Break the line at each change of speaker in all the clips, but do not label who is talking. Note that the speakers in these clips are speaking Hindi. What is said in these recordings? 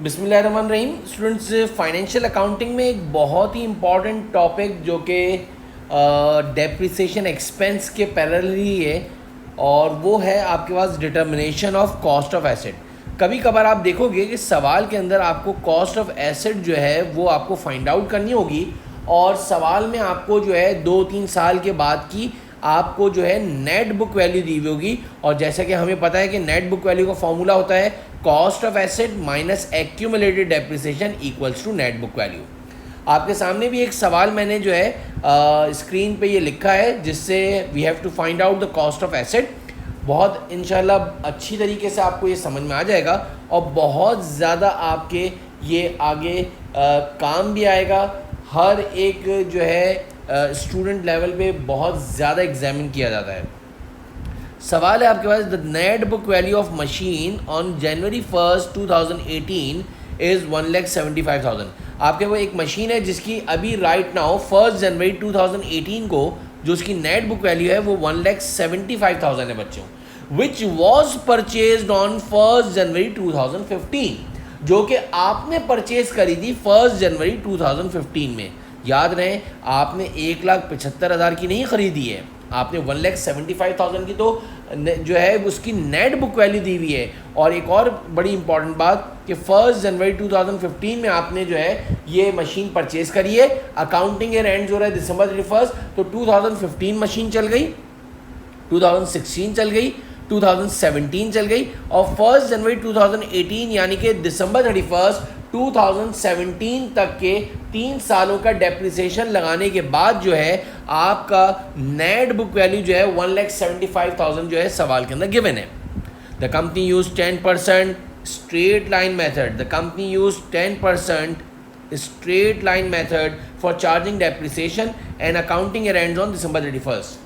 बिस्मिल्लाहिर्रहमानिर्रहीम। स्टूडेंट्स, फाइनेंशियल अकाउंटिंग में एक बहुत ही इम्पॉर्टेंट टॉपिक जो कि डेप्रिसिएशन एक्सपेंस के पैरेलली है और वो है आपके पास determination of cost of asset. कभी कभार आप देखोगे कि सवाल के अंदर आपको कॉस्ट ऑफ एसेट जो है वो आपको फाइंड आउट करनी होगी और सवाल में आपको जो है 2-3 साल के बाद की आपको जो है नेट बुक वैल्यू दी हुई होगी। और जैसा कि हमें पता है कि नेट बुक वैल्यू का फॉर्मूला होता है cost of asset minus accumulated depreciation equals to net book value. आपके सामने भी एक सवाल मैंने जो है स्क्रीन पे ये लिखा है जिससे we have to find out the cost of asset. बहुत इंशाल्लाह अच्छी तरीके से आपको ये समझ में आ जाएगा और बहुत ज़्यादा आपके ये आगे काम भी आएगा। हर एक जो है स्टूडेंट लेवल पे बहुत ज़्यादा एग्जामिन किया जाता है। सवाल है आपके पास, the net book value of machine on January 1, 2018 is 1,75,000। आपके वो एक मशीन है जिसकी अभी राइट नाउ 1 जनवरी 2018 को जो उसकी नेट बुक वैल्यू है वो 1,75,000 है बच्चों, which was purchase on 1 January 2015, जो कि आपने परचेज करी थी 1 जनवरी 2015 में। याद रहे आपने 1,75,000 की नहीं खरीदी है, आपने 1,75,000 की तो जो है उसकी नेट बुक वैल्यू दी हुई है। और एक और बड़ी इंपॉर्टेंट बात कि 1 जनवरी 2015 में आपने जो है ये मशीन परचेज करी है। अकाउंटिंग ईयर एंड हो रहा है दिसंबर 31, तो 2015 मशीन चल गई, 2016 चल गई, 2017 चल गई और 1 जनवरी 2018 यानी कि दिसंबर 31, 2017 तक के 3 सालों का डेप्रिसिएशन लगाने के बाद जो है आपका नेट बुक वैल्यू जो है 1,75,000 जो है सवाल के अंदर गिवन है। The company use 10% straight line method. The company use 10% straight line method for charging depreciation and accounting year ends on December 31।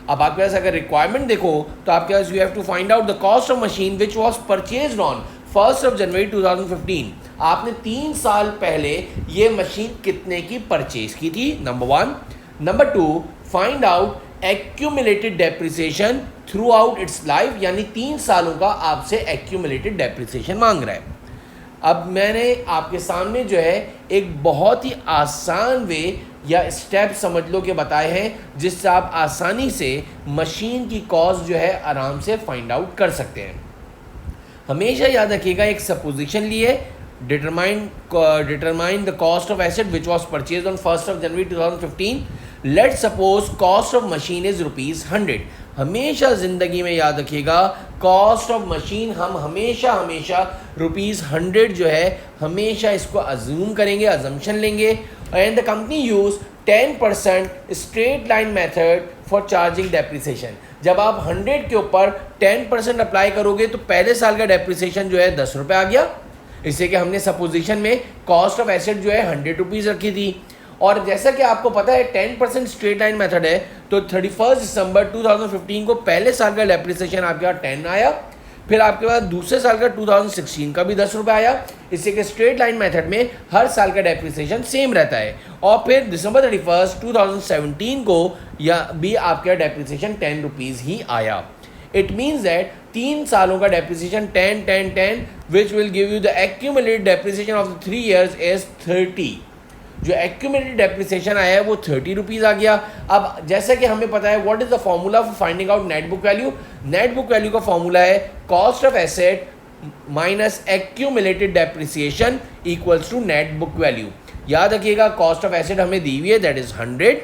अब आपके पास अगर रिक्वायरमेंट देखो तो आपके पास you have to find out the cost of machine which was purchased on 1 January 2015। आपने 3 साल पहले ये मशीन कितने की परचेज की थी, number 1। Number 2, find out accumulated depreciation through out it's life, यानी 3 सालों का आपसे एक्यूमुलेटेड डेप्रिसिएशन मांग रहा है। अब मैंने आपके सामने जो है एक बहुत ही आसान वे या स्टेप समझ लो कि बताए हैं जिससे आप आसानी से मशीन की कॉस्ट जो है आराम से फाइंड आउट कर सकते हैं। हमेशा याद रखिएगा एक सपोजिशन लिए, determine the cost of asset which was purchase on 1 January 2015। Let suppose cost of machine is ₹100। हमेशा ज़िंदगी में याद रखिएगा कॉस्ट ऑफ मशीन हम हमेशा ₹100 जो है हमेशा इसको अज्यूम करेंगे, अजम्पशन लेंगे। And the company use 10% straight line method for charging depreciation. जब आप 100 के ऊपर 10% अप्लाई करोगे तो पहले साल का डेप्रिसिएशन जो है ₹10 आ गया, इससे कि हमने सपोजिशन में कॉस्ट ऑफ एसेट जो है ₹100 रखी थी। और जैसा कि आपको पता है 10% स्ट्रेट लाइन मेथड है तो 31 दिसंबर 2015 को पहले साल का डेप्रिसिएशन आपके पास 10 आया, फिर आपके पास दूसरे साल का 2016 का भी ₹10 आया, इससे कि स्ट्रेट लाइन मेथड में हर साल का डेप्रिसिएशन सेम रहता है। और फिर दिसंबर 31, 2017 को या भी आपका डेप्रिसिएशन ₹10 ही आया। इट मीन्स दैट 3 सालों का depreciation 10, 10, 10 which will give you the accumulated depreciation of the 3 years is 30। जो एक्यूमुलेटेड डेप्रिसिएशन आया है वो ₹30 आ गया। अब जैसा कि हमें पता है what is the formula for finding out net book value. Net book value का फॉर्मूला है cost of asset minus accumulated depreciation equals to net book value. याद रखिएगा कॉस्ट ऑफ एसेट हमें दी हुई है दैट इज 100,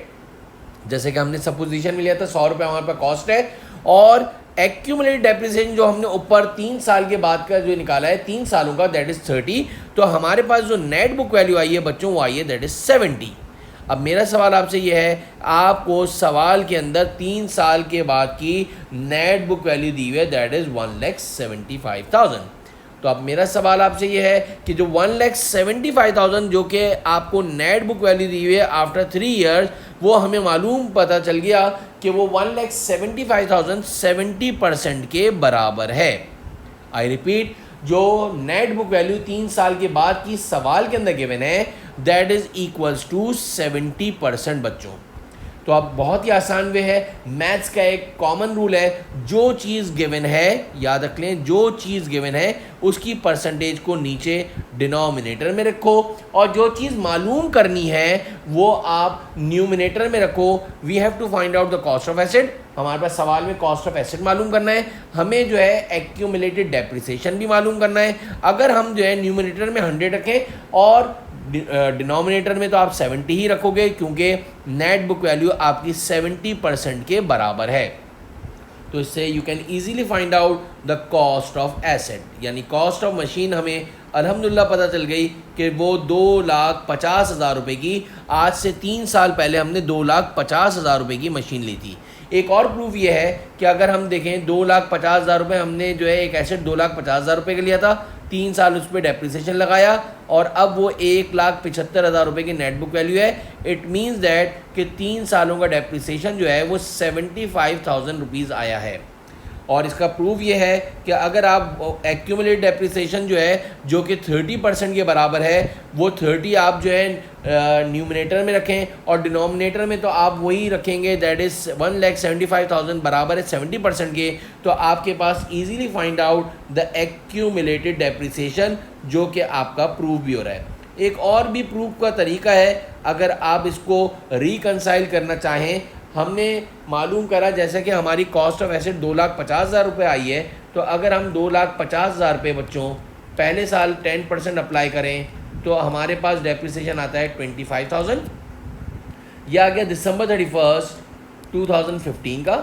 जैसे कि हमने सपोजिशन में लिया था ₹100 हमारे पास कॉस्ट है, और एक्यूमुलेटेड डेप्रिसिएशन जो हमने ऊपर 3 साल के बाद का जो निकाला है 3 सालों का दैट इज़ 30। तो हमारे पास जो नेट बुक वैल्यू आई है बच्चों वो आई है दैट इज़ 70। अब मेरा सवाल आपसे ये है, आपको सवाल के अंदर 3 साल के बाद की नेट बुक वैल्यू दी हुई है दैट इज़ 1,75,000। तो अब मेरा सवाल आपसे ये है कि जो 1,75,000 जो कि आपको नेट बुक वैल्यू दी हुई है आफ्टर 3 years, वो हमें मालूम पता चल गया कि वो 1,75,000 70% के बराबर है। आई रिपीट, जो नेट बुक वैल्यू 3 साल के बाद की सवाल के अंदर गिवन है दैट इज इक्वल्स टू 70% बच्चों। तो अब बहुत ही आसान वे है, मैथ्स का एक कॉमन रूल है, जो चीज़ गिवन है, याद रख लें, जो चीज़ गिवन है उसकी परसेंटेज को नीचे डिनोमिनेटर में रखो, और जो चीज़ मालूम करनी है वो आप न्यूमिनेटर में रखो। We have to find out the cost of asset. हमारे पास सवाल में कॉस्ट ऑफ एसेट मालूम करना है, हमें जो है एक्यूमुलेटेड डेप्रिसिएशन भी मालूम करना है। अगर हम जो है न्यूमिनेटर में 100 रखें और डिनोमिनेटर में तो आप 70 ही रखोगे, क्योंकि नेट बुक वैल्यू आपकी 70% के बराबर है। तो इससे you can easily find out the cost of asset, यानी कॉस्ट ऑफ मशीन हमें अल्हम्दुलिल्लाह पता चल गई कि वो 2,50,000 रुपये की, आज से 3 साल पहले हमने 2,50,000 रुपये की मशीन ली थी। एक और प्रूफ ये है कि अगर हम देखें 2,50,000 रुपये हमने जो है एक एसेट 2,50,000 रुपये का लिया था, 3 साल उस पर डेप्रिसिएशन लगाया और अब वो 1,75,000 रुपये की नेट बुक वैल्यू है। इट मीन्स दैट कि 3 सालों का डेप्रिसिएशन जो है वो 75,000 रुपीज़ आया है। और इसका प्रूफ ये है कि अगर आप एक्यूमुलेट डेप्रिसिएशन जो है जो कि 30% के बराबर है, वो 30 आप जो है न्यूमिनेटर में रखें और डिनोमिनेटर में तो आप वही रखेंगे, दैट इज़ 1,75,000 बराबर है 70% के, तो आपके पास easily find out the accumulated depreciation, जो कि आपका प्रूफ भी हो रहा है। एक और भी प्रूफ का तरीका है, अगर आप इसको रिकंसाइल करना चाहें। हमने मालूम करा जैसे कि हमारी कॉस्ट ऑफ एसेट 2,50,000 रुपये आई है, तो अगर हम 2,50,000 रुपये बच्चों पहले साल 10% अप्लाई करें तो हमारे पास डेप्रिसिएशन आता है 25,000। यह आ गया दिसंबर 31, 2015 का।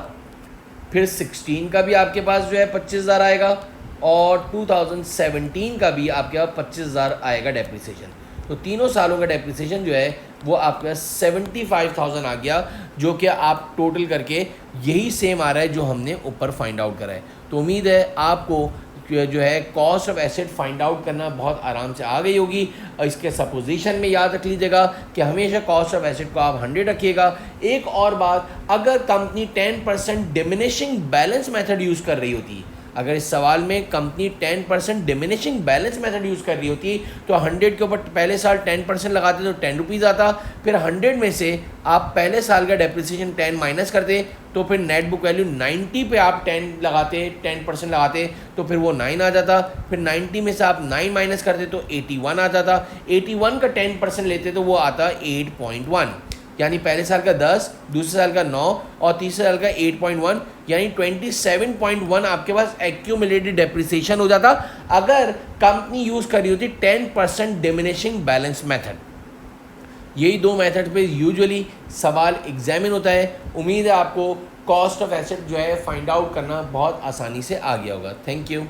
फिर 16 का भी आपके पास जो है 25,000 आएगा और 2017 का भी आपके पास 25,000 आएगा डेप्रिसिएशन। तो तीनों सालों का डेप्रिसिएशन जो है वो आपके पास 75,000 आ गया, जो कि आप टोटल करके यही सेम आ रहा है जो हमने ऊपर फाइंड आउट करा है। तो उम्मीद है आपको जो है cost of asset find out करना बहुत आराम से आ गई होगी। और इसके सपोजिशन में याद रख लीजिएगा कि हमेशा कॉस्ट ऑफ एसेट को आप 100 रखिएगा। एक और बात, अगर company 10% diminishing balance method use कर रही होती, अगर इस सवाल में company 10% diminishing balance method use कर रही होती तो 100 के ऊपर पहले साल 10% लगाते तो 10 रुपीज़ आता, फिर 100 में से आप पहले साल का डेप्रिसिएशन 10 माइनस करते तो फिर नेट बुक वैल्यू 90 पे आप 10 लगाते, 10% लगाते तो फिर वो 9 आ जाता, फिर 90 में से आप 9 माइनस करते तो 81 आ जाता, 81 का 10% लेते तो वो आता 8.1, यानी पहले साल का 10, दूसरे साल का 9 और तीसरे साल का 8.1, यानी 27.1 आपके पास एक्यूमुलेटेड डेप्रिसिएशन हो जाता अगर कंपनी यूज़ कर रही होती 10% डिमिनिशिंग बैलेंस मेथड। यही दो मेथड पे यूजुअली सवाल एग्जामिन होता है। उम्मीद है आपको कॉस्ट ऑफ एसेट जो है फाइंड आउट करना बहुत आसानी से आ गया होगा। Thank you.